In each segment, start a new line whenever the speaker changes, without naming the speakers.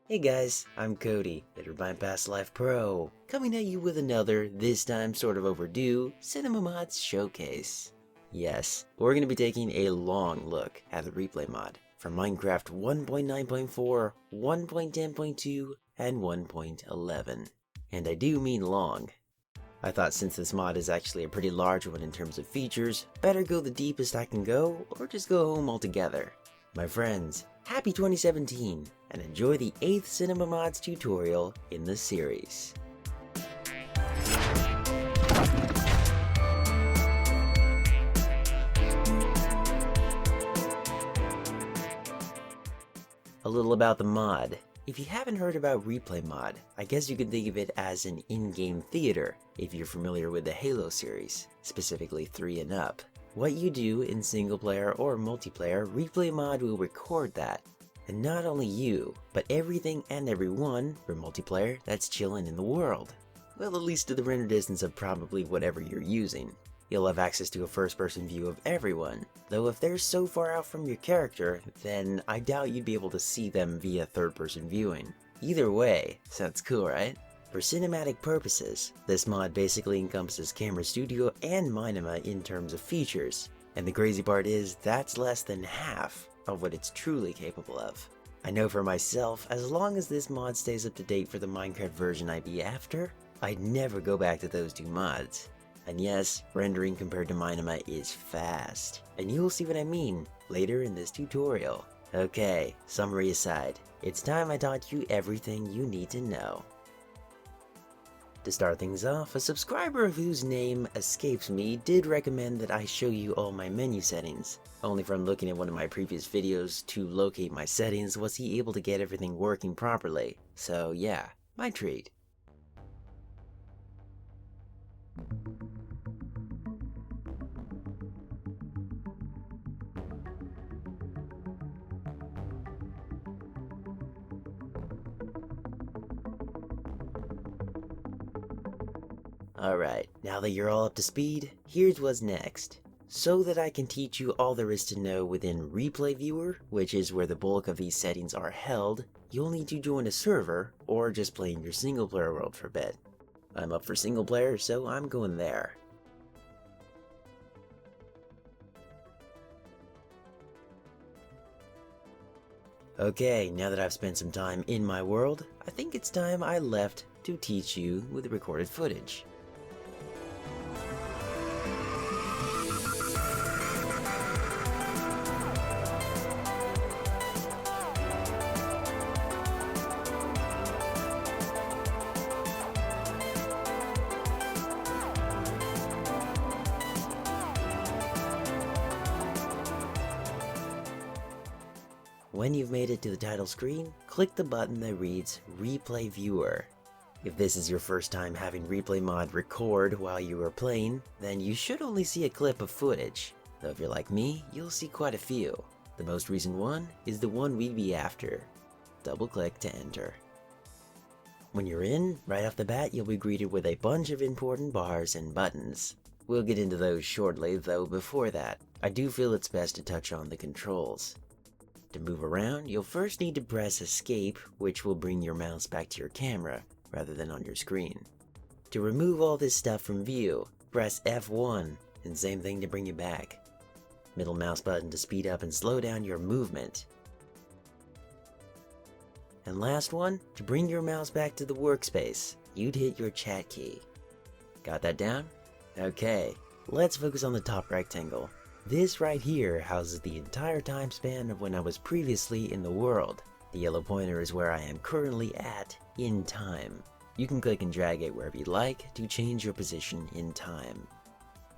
Hey guys, I'm Cody, Better by Past Life Pro, coming at you with another, this time sort of overdue, Cinema Mods showcase. Yes, we're going to be taking a long look at the replay mod for Minecraft 1.9.4, 1.10.2, and 1.11. And I do mean long. I thought since this mod is actually a pretty large one in terms of features, better go the deepest I can go, or just go home altogether. My friends, happy 2017, and enjoy the 8th Cinema Mods tutorial in the series. A little about the mod. If you haven't heard about Replay Mod, I guess you could think of it as an in-game theater if you're familiar with the Halo series, specifically 3 and up. What you do in single player or multiplayer, Replay Mod will record that. And not only you, but everything and everyone for multiplayer that's chillin' in the world. Well, at least to the render distance of probably whatever you're using. You'll have access to a first-person view of everyone, though if they're so far out from your character, then I doubt you'd be able to see them via third-person viewing. Either way, sounds cool, right? For cinematic purposes, this mod basically encompasses Camera Studio and Minima in terms of features, and the crazy part is that's less than half of what it's truly capable of. I know for myself, as long as this mod stays up to date for the Minecraft version I'd be after, I'd never go back to those two mods. And yes, rendering compared to Minima is fast, and you'll see what I mean later in this tutorial. Okay, summary aside, it's time I taught you everything you need to know. To start things off, a subscriber of whose name escapes me did recommend that I show you all my menu settings. Only from looking at one of my previous videos to locate my settings was he able to get everything working properly. So yeah, my treat. Alright, now that you're all up to speed, here's what's next. So that I can teach you all there is to know within Replay Viewer, which is where the bulk of these settings are held, you'll need to join a server, or just play in your single player world for a bit. I'm up for single player, so I'm going there. Okay, now that I've spent some time in my world, I think it's time I left to teach you with recorded footage. When you've made it to the title screen, click the button that reads Replay Viewer. If this is your first time having Replay Mod record while you are playing, then you should only see a clip of footage. Though if you're like me, you'll see quite a few. The most recent one is the one we'd be after. Double click to enter. When you're in, right off the bat you'll be greeted with a bunch of important bars and buttons. We'll get into those shortly, though before that, I do feel it's best to touch on the controls. To move around, you'll first need to press escape, which will bring your mouse back to your camera, rather than on your screen. To remove all this stuff from view, press F1, and same thing to bring it back. Middle mouse button to speed up and slow down your movement. And last one, to bring your mouse back to the workspace, you'd hit your chat key. Got that down? Okay, let's focus on the top rectangle. This right here houses the entire time span of when I was previously in the world. The yellow pointer is where I am currently at in time. You can click and drag it wherever you like to change your position in time.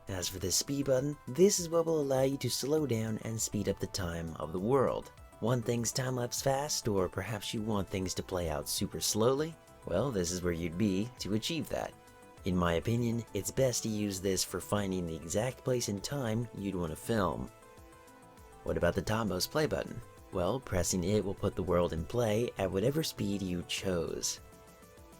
As for the speed button, this is what will allow you to slow down and speed up the time of the world. Want things time-lapse fast, or perhaps you want things to play out super slowly? Well, this is where you'd be to achieve that. In my opinion, it's best to use this for finding the exact place and time you'd want to film. What about the topmost play button? Well, pressing it will put the world in play at whatever speed you chose.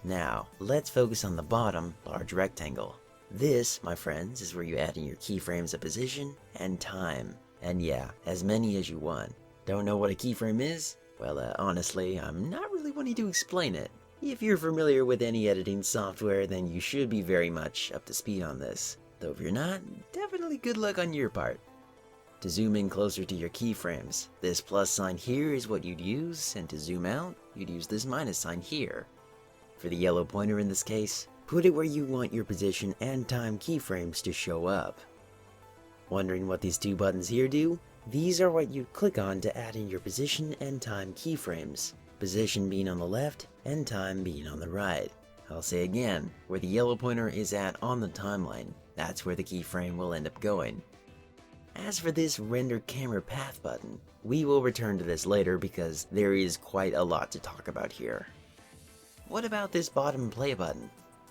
Now, let's focus on the bottom large rectangle. This, my friends, is where you add in your keyframes of position and time. And yeah, as many as you want. Don't know what a keyframe is? Well, honestly, I'm not really one need to explain it. If you're familiar with any editing software, then you should be very much up to speed on this. Though if you're not, definitely good luck on your part. To zoom in closer to your keyframes, this plus sign here is what you'd use, and to zoom out, you'd use this minus sign here. For the yellow pointer in this case, put it where you want your position and time keyframes to show up. Wondering what these two buttons here do? These are what you'd click on to add in your position and time keyframes. Position being on the left and time being on the right. I'll say again, where the yellow pointer is at on the timeline, that's where the keyframe will end up going. As for this render camera path button, we will return to this later because there is quite a lot to talk about here. What about this bottom play button?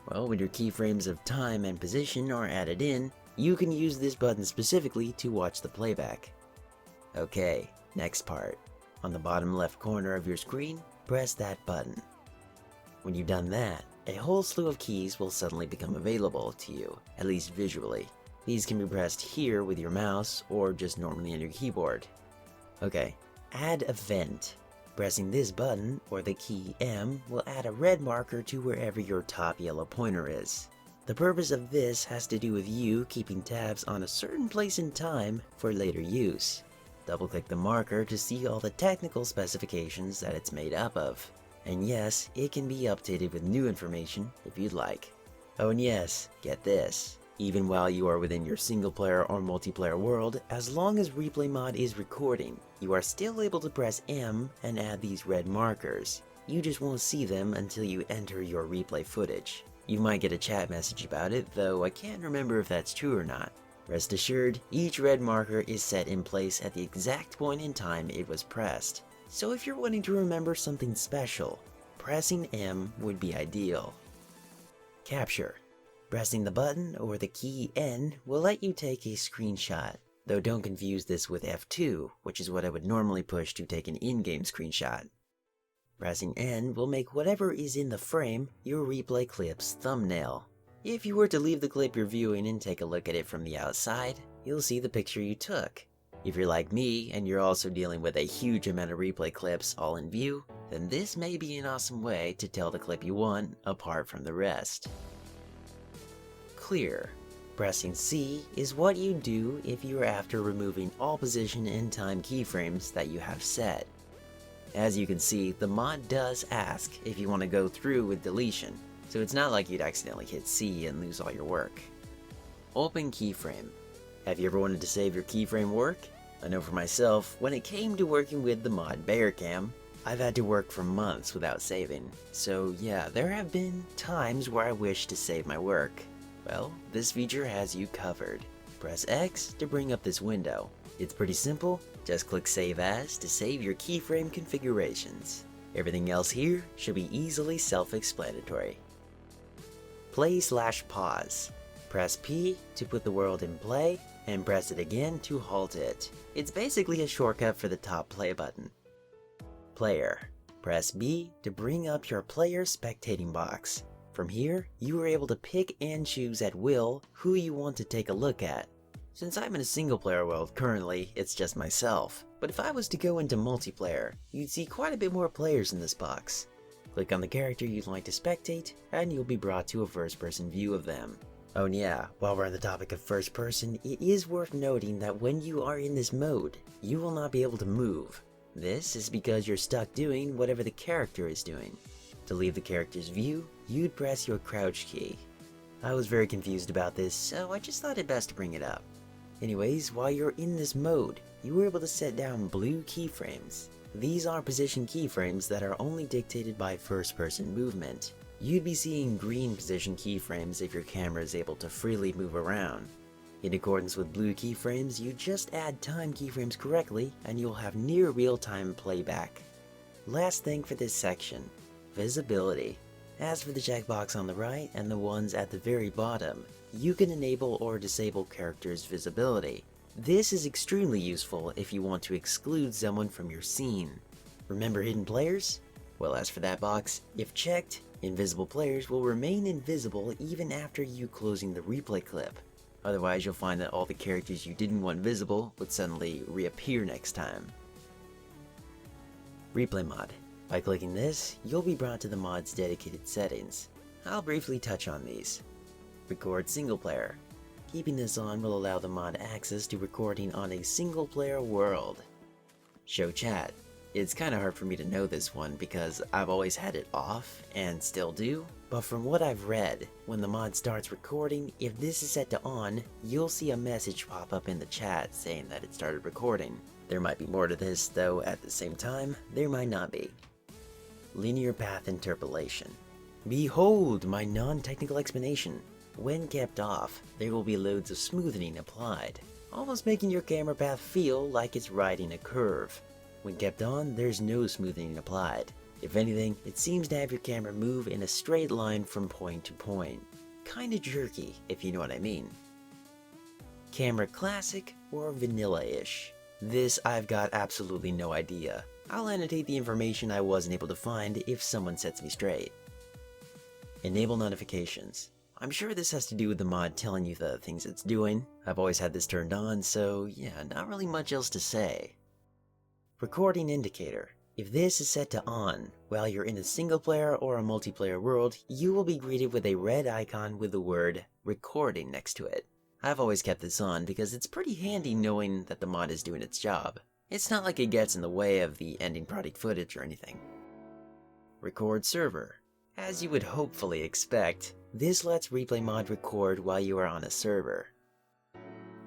Well, when your keyframes of time and position are added in, you can use this button specifically to watch the playback. Okay, next part. On the bottom left corner of your screen, press that button. When you've done that, a whole slew of keys will suddenly become available to you, at least visually. These can be pressed here with your mouse or just normally on your keyboard. Okay, add event. Pressing this button, or the key M, will add a red marker to wherever your top yellow pointer is. The purpose of this has to do with you keeping tabs on a certain place in time for later use. Double-click the marker to see all the technical specifications that it's made up of. And yes, it can be updated with new information if you'd like. Oh and yes, get this. Even while you are within your single-player or multiplayer world, as long as replay mod is recording, you are still able to press M and add these red markers. You just won't see them until you enter your replay footage. You might get a chat message about it, though I can't remember if that's true or not. Rest assured, each red marker is set in place at the exact point in time it was pressed. So if you're wanting to remember something special, pressing M would be ideal. Capture. Pressing the button or the key N will let you take a screenshot, though don't confuse this with F2, which is what I would normally push to take an in-game screenshot. Pressing N will make whatever is in the frame your replay clip's thumbnail. If you were to leave the clip you're viewing and take a look at it from the outside, you'll see the picture you took. If you're like me and you're also dealing with a huge amount of replay clips all in view, then this may be an awesome way to tell the clip you want apart from the rest. Clear. Pressing C is what you do if you are after removing all position and time keyframes that you have set. As you can see, the mod does ask if you want to go through with deletion, so it's not like you'd accidentally hit C and lose all your work. Open keyframe. Have you ever wanted to save your keyframe work? I know for myself, when it came to working with the mod Bearcam, I've had to work for months without saving. So yeah, there have been times where I wish to save my work. Well, this feature has you covered. Press X to bring up this window. It's pretty simple, just click Save As to save your keyframe configurations. Everything else here should be easily self-explanatory. Play/pause. Press P to put the world in play, and press it again to halt it. It's basically a shortcut for the top play button. Player. Press B to bring up your player spectating box. From here, you are able to pick and choose at will who you want to take a look at. Since I'm in a single player world currently, it's just myself. But if I was to go into multiplayer, you'd see quite a bit more players in this box. Click on the character you'd like to spectate, and you'll be brought to a first-person view of them. Oh and yeah, while we're on the topic of first person, it is worth noting that when you are in this mode, you will not be able to move. This is because you're stuck doing whatever the character is doing. To leave the character's view, you'd press your crouch key. I was very confused about this, so I just thought it best to bring it up. Anyways, while you're in this mode, you were able to set down blue keyframes. These are position keyframes that are only dictated by first-person movement. You'd be seeing green position keyframes if your camera is able to freely move around. In accordance with blue keyframes, you just add time keyframes correctly and you'll have near real-time playback. Last thing for this section, visibility. As for the checkbox on the right and the ones at the very bottom, you can enable or disable characters' visibility. This is extremely useful if you want to exclude someone from your scene. Remember hidden players? Well, as for that box, if checked, invisible players will remain invisible even after you closing the replay clip. Otherwise, you'll find that all the characters you didn't want visible would suddenly reappear next time. Replay mod. By clicking this, you'll be brought to the mod's dedicated settings. I'll briefly touch on these. Record single player. Keeping this on will allow the mod access to recording on a single player world. Show chat. It's kinda hard for me to know this one because I've always had it off and still do, but from what I've read, when the mod starts recording, if this is set to on, you'll see a message pop up in the chat saying that it started recording. There might be more to this, though at the same time, there might not be. Linear path interpolation. Behold my non-technical explanation. When kept off, there will be loads of smoothing applied, almost making your camera path feel like it's riding a curve. When kept on, there's no smoothing applied. If anything, it seems to have your camera move in a straight line from point to point. Kinda jerky, if you know what I mean. Camera classic or vanilla-ish? This I've got absolutely no idea. I'll annotate the information I wasn't able to find if someone sets me straight. Enable notifications. I'm sure this has to do with the mod telling you the things it's doing. I've always had this turned on, so yeah, not really much else to say. Recording indicator. If this is set to on, while you're in a single player or a multiplayer world, you will be greeted with a red icon with the word recording next to it. I've always kept this on because it's pretty handy knowing that the mod is doing its job. It's not like it gets in the way of the ending product footage or anything. Record server. As you would hopefully expect, this lets Replay Mod record while you are on a server.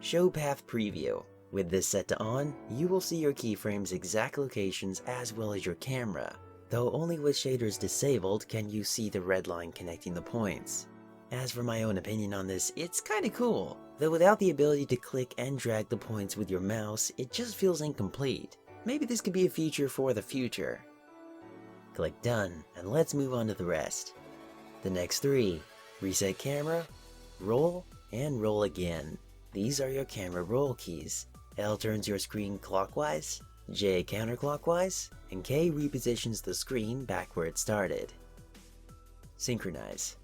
Show path preview. With this set to on, you will see your keyframes' exact locations as well as your camera, though only with shaders disabled can you see the red line connecting the points. As for my own opinion on this, it's kinda cool, though without the ability to click and drag the points with your mouse, it just feels incomplete. Maybe this could be a feature for the future. Click done, and let's move on to the rest. The next three: reset camera, roll, and roll again. These are your camera roll keys. L turns your screen clockwise, J counterclockwise, and K repositions the screen back where it started. Synchronize.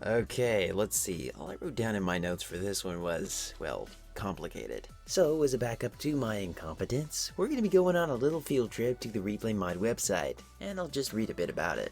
Okay, let's see. All I wrote down in my notes for this one was, well, complicated. So, as a backup to my incompetence, we're going to be going on a little field trip to the Replay Mod website, and I'll just read a bit about it.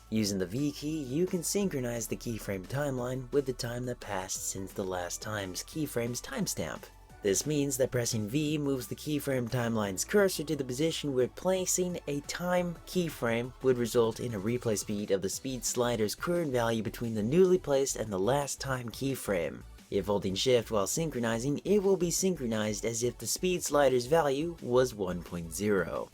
Using the V key, you can synchronize the keyframe timeline with the time that passed since the last time's keyframe's timestamp. This means that pressing V moves the keyframe timeline's cursor to the position where placing a time keyframe would result in a replay speed of the speed slider's current value between the newly placed and the last time keyframe. If holding shift while synchronizing, it will be synchronized as if the speed slider's value was 1.0.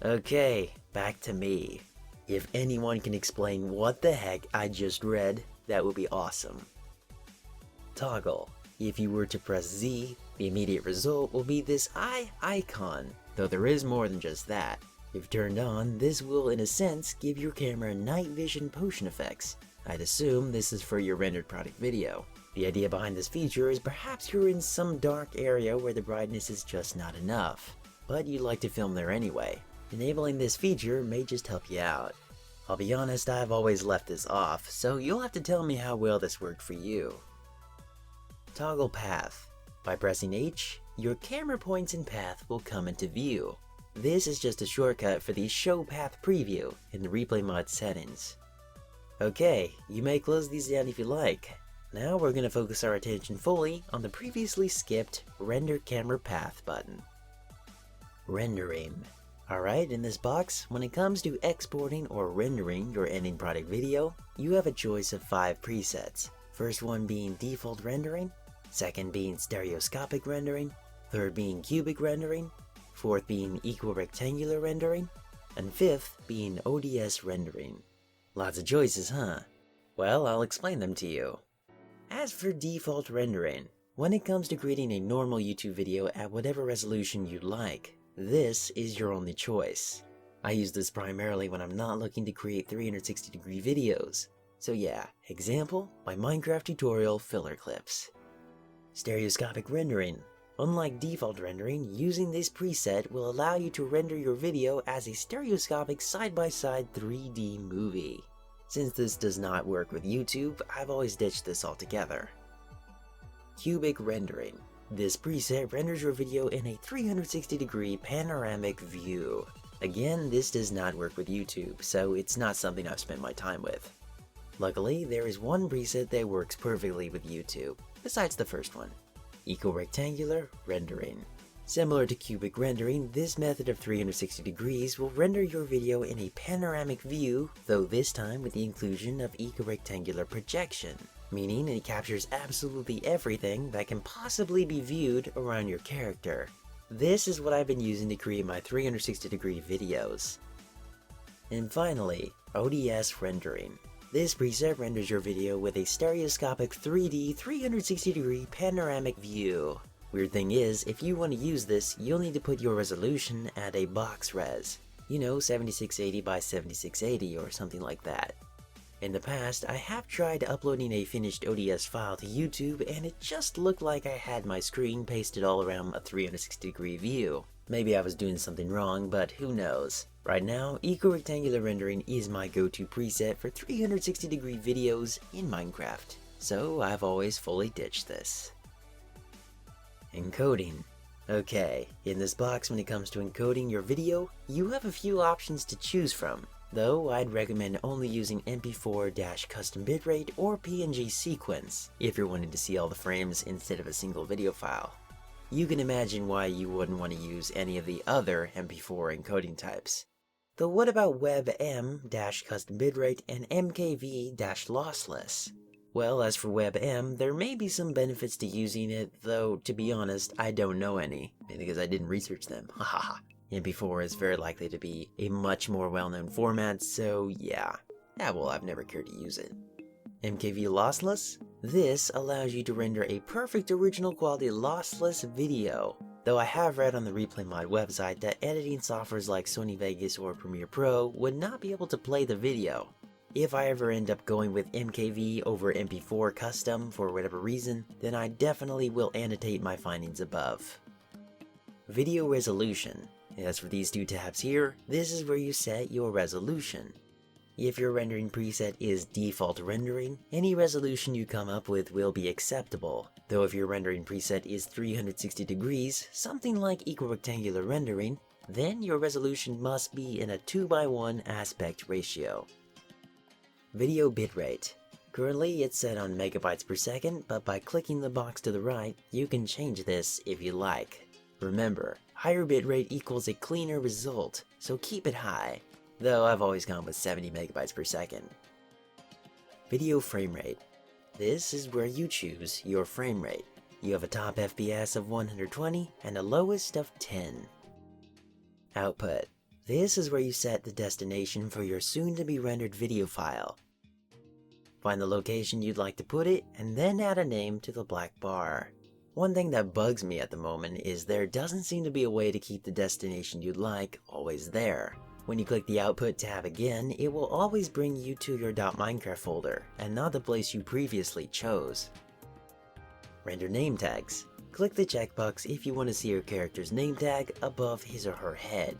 Okay, back to me. If anyone can explain what the heck I just read, that would be awesome. Toggle. If you were to press Z, the immediate result will be this eye icon, though there is more than just that. If turned on, this will in a sense give your camera night vision potion effects. I'd assume this is for your rendered product video. The idea behind this feature is perhaps you're in some dark area where the brightness is just not enough, but you'd like to film there anyway. Enabling this feature may just help you out. I'll be honest, I've always left this off, so you'll have to tell me how well this worked for you. Toggle path. By pressing H, your camera points and path will come into view. This is just a shortcut for the show path preview in the Replay Mod settings. Okay, you may close these down if you like. Now we're going to focus our attention fully on the previously skipped Render Camera Path button. Rendering. Alright, in this box, when it comes to exporting or rendering your ending product video, you have a choice of 5 presets. First one being default rendering, second being stereoscopic rendering, third being cubic rendering, fourth being equirectangular rendering, and fifth being ODS rendering. Lots of choices, huh? Well, I'll explain them to you. As for default rendering, when it comes to creating a normal YouTube video at whatever resolution you'd like, this is your only choice. I use this primarily when I'm not looking to create 360-degree videos. So yeah, example, my Minecraft tutorial filler clips. Stereoscopic rendering. Unlike default rendering, using this preset will allow you to render your video as a stereoscopic side-by-side 3D movie. Since this does not work with YouTube, I've always ditched this altogether. Cubic rendering. This preset renders your video in a 360-degree panoramic view. Again, this does not work with YouTube, so it's not something I've spent my time with. Luckily, there is one preset that works perfectly with YouTube, besides the first one: equirectangular rendering. Similar to cubic rendering, this method of 360 degrees will render your video in a panoramic view, though this time with the inclusion of equirectangular projection, meaning it captures absolutely everything that can possibly be viewed around your character. This is what I've been using to create my 360 degree videos. And finally, ODS rendering. This preset renders your video with a stereoscopic 3D 360 degree panoramic view. Weird thing is, if you want to use this, you'll need to put your resolution at a box res. You know, 7680 by 7680 or something like that. In the past, I have tried uploading a finished ODS file to YouTube and it just looked like I had my screen pasted all around a 360 degree view. Maybe I was doing something wrong, but who knows. Right now, equirectangular rendering is my go-to preset for 360 degree videos in Minecraft, so I've always fully ditched this. Encoding. Okay, in this box when it comes to encoding your video, you have a few options to choose from, though I'd recommend only using MP4-custom bitrate or PNG sequence if you're wanting to see all the frames instead of a single video file. You can imagine why you wouldn't want to use any of the other MP4 encoding types. Though what about WebM-custom bitrate and MKV-lossless? Well, as for WebM, there may be some benefits to using it, though to be honest, I don't know any, because I didn't research them, haha. MP4 is very likely to be a much more well-known format, so yeah. Well, I've never cared to use it. MKV lossless? This allows you to render a perfect original quality lossless video. Though I have read on the Replay Mod website that editing softwares like Sony Vegas or Premiere Pro would not be able to play the video. If I ever end up going with MKV over MP4 custom for whatever reason, then I definitely will annotate my findings above. Video resolution. As for these two tabs here, this is where you set your resolution. If your rendering preset is default rendering, any resolution you come up with will be acceptable, though if your rendering preset is 360 degrees, something like equirectangular rendering, then your resolution must be in a 2:1 aspect ratio. Video bitrate. Currently it's set on megabytes per second, but by clicking the box to the right, you can change this if you like. Remember, higher bitrate equals a cleaner result, so keep it high, though I've always gone with 70 megabytes per second. Video frame rate. This is where you choose your frame rate. You have a top FPS of 120 and a lowest of 10. Output. This is where you set the destination for your soon-to-be rendered video file. Find the location you'd like to put it, and then add a name to the black bar. One thing that bugs me at the moment is there doesn't seem to be a way to keep the destination you'd like always there. When you click the Output tab again, it will always bring you to your .minecraft folder, and not the place you previously chose. Render name tags. Click the checkbox if you want to see your character's name tag above his or her head.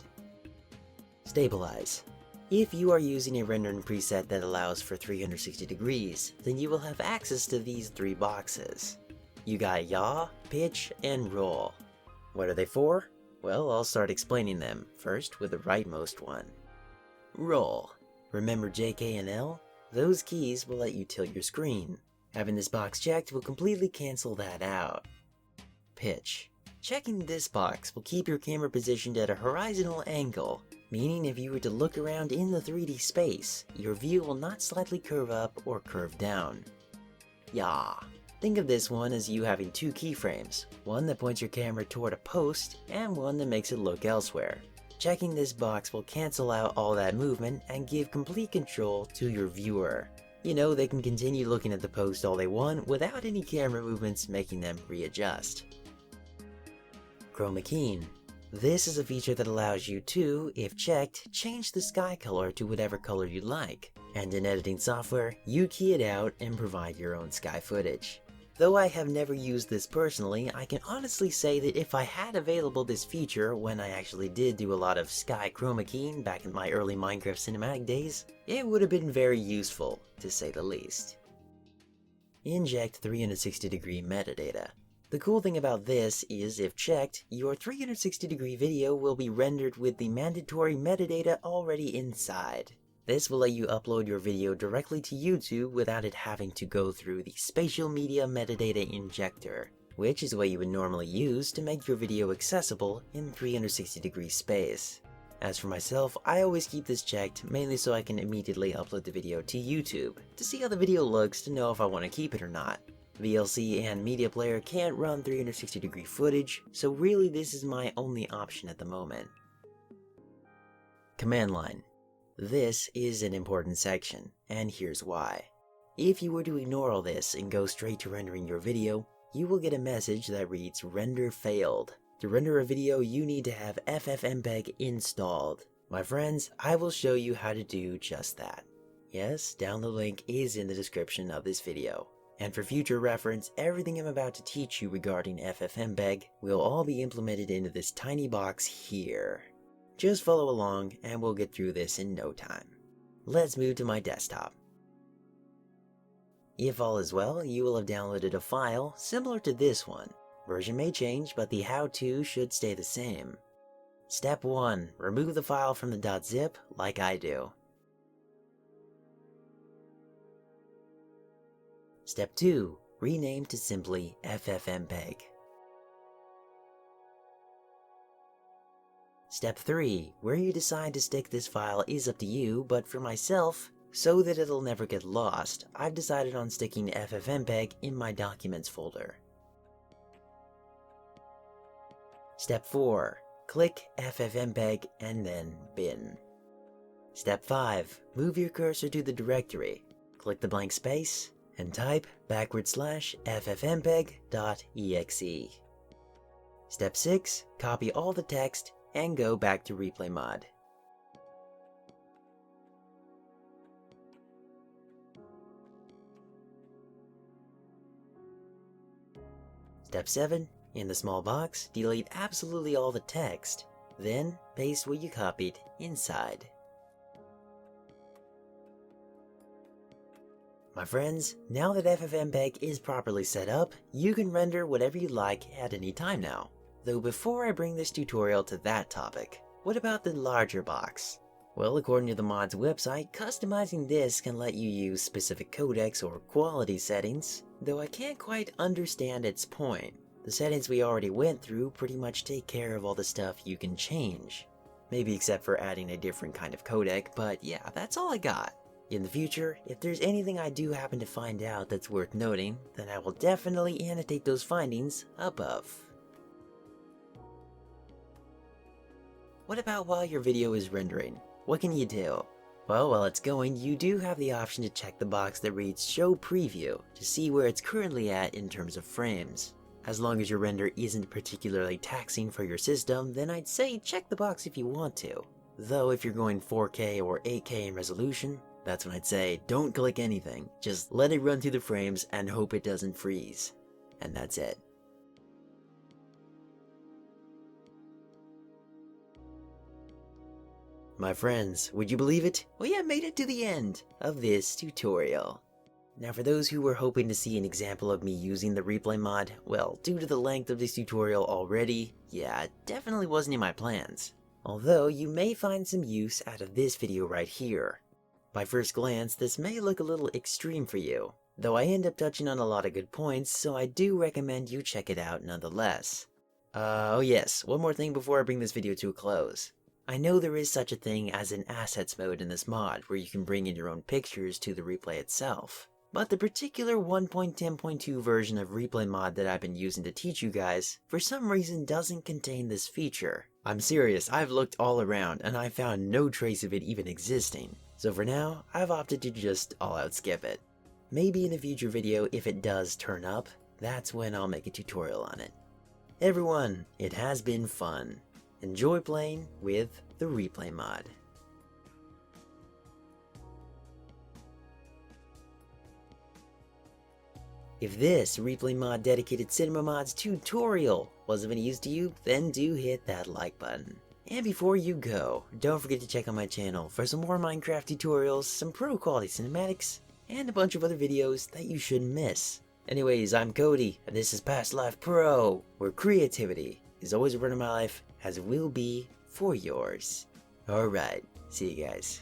Stabilize. If you are using a rendering preset that allows for 360 degrees, then you will have access to these three boxes. You got yaw, pitch, and roll. What are they for? Well, I'll start explaining them, first with the rightmost one. Roll. Remember JK and L? Those keys will let you tilt your screen. Having this box checked will completely cancel that out. Pitch. Checking this box will keep your camera positioned at a horizontal angle, meaning if you were to look around in the 3D space, your view will not slightly curve up or curve down. Yaw. Think of this one as you having two keyframes, one that points your camera toward a post and one that makes it look elsewhere. Checking this box will cancel out all that movement and give complete control to your viewer. You know, they can continue looking at the post all they want without any camera movements making them readjust. Chroma keying. This is a feature that allows you to, if checked, change the sky color to whatever color you like. And in editing software, you key it out and provide your own sky footage. Though I have never used this personally, I can honestly say that if I had available this feature when I actually did do a lot of sky chroma keying back in my early Minecraft cinematic days, it would have been very useful, to say the least. Inject 360 degree metadata. The cool thing about this is, if checked, your 360-degree video will be rendered with the mandatory metadata already inside. This will let you upload your video directly to YouTube without it having to go through the spatial media metadata injector, which is what you would normally use to make your video accessible in 360-degree space. As for myself, I always keep this checked, mainly so I can immediately upload the video to YouTube, to see how the video looks to know if I want to keep it or not. VLC and Media Player can't run 360-degree footage, so really this is my only option at the moment. Command line. This is an important section, and here's why. If you were to ignore all this and go straight to rendering your video, you will get a message that reads "Render failed." To render a video, you need to have FFmpeg installed. My friends, I will show you how to do just that. Yes, download link is in the description of this video. And for future reference, everything I'm about to teach you regarding FFmpeg will all be implemented into this tiny box here. Just follow along and we'll get through this in no time. Let's move to my desktop. If all is well, you will have downloaded a file similar to this one. Version may change, but the how-to should stay the same. Step 1. Remove the file from the .zip like I do. Step 2. Rename to simply FFmpeg. Step 3. Where you decide to stick this file is up to you, but for myself, so that it'll never get lost, I've decided on sticking FFmpeg in my Documents folder. Step 4. Click FFmpeg and then Bin. Step 5. Move your cursor to the directory. Click the blank space and type /FFmpeg.exe. Step 6. Copy all the text and go back to Replay Mod. Step 7. In the small box, delete absolutely all the text. Then, paste what you copied inside. My friends, now that FFmpeg is properly set up, you can render whatever you like at any time now. Though before I bring this tutorial to that topic, what about the larger box? Well, according to the mod's website, customizing this can let you use specific codecs or quality settings, though I can't quite understand its point. The settings we already went through pretty much take care of all the stuff you can change. Maybe except for adding a different kind of codec, but yeah, that's all I got. In the future, if there's anything I do happen to find out that's worth noting, then I will definitely annotate those findings above. What about while your video is rendering? What can you do? Well, while it's going, you do have the option to check the box that reads Show Preview to see where it's currently at in terms of frames. As long as your render isn't particularly taxing for your system, then I'd say check the box if you want to. Though if you're going 4K or 8K in resolution, that's when I'd say don't click anything, just let it run through the frames and hope it doesn't freeze. And that's it. My friends, would you believe it? We have made it to the end of this tutorial. Now for those who were hoping to see an example of me using the replay mod, well, due to the length of this tutorial already, yeah, it definitely wasn't in my plans. Although you may find some use out of this video right here. By first glance, this may look a little extreme for you, though I end up touching on a lot of good points, so I do recommend you check it out nonetheless. Oh yes, one more thing before I bring this video to a close. I know there is such a thing as an assets mode in this mod where you can bring in your own pictures to the replay itself. But the particular 1.10.2 version of replay mod that I've been using to teach you guys, for some reason doesn't contain this feature. I'm serious, I've looked all around and I found no trace of it even existing. So for now, I've opted to just all out skip it. Maybe in a future video, if it does turn up, that's when I'll make a tutorial on it. Everyone, it has been fun. Enjoy playing with the replay mod. If this replay mod dedicated cinema mods tutorial was of any use to you, then do hit that like button. And before you go, don't forget to check out my channel for some more Minecraft tutorials, some pro quality cinematics, and a bunch of other videos that you shouldn't miss. Anyways, I'm Cody, and this is Past Life Pro, where creativity is always a part of my life, as it will be for yours. Alright, see you guys.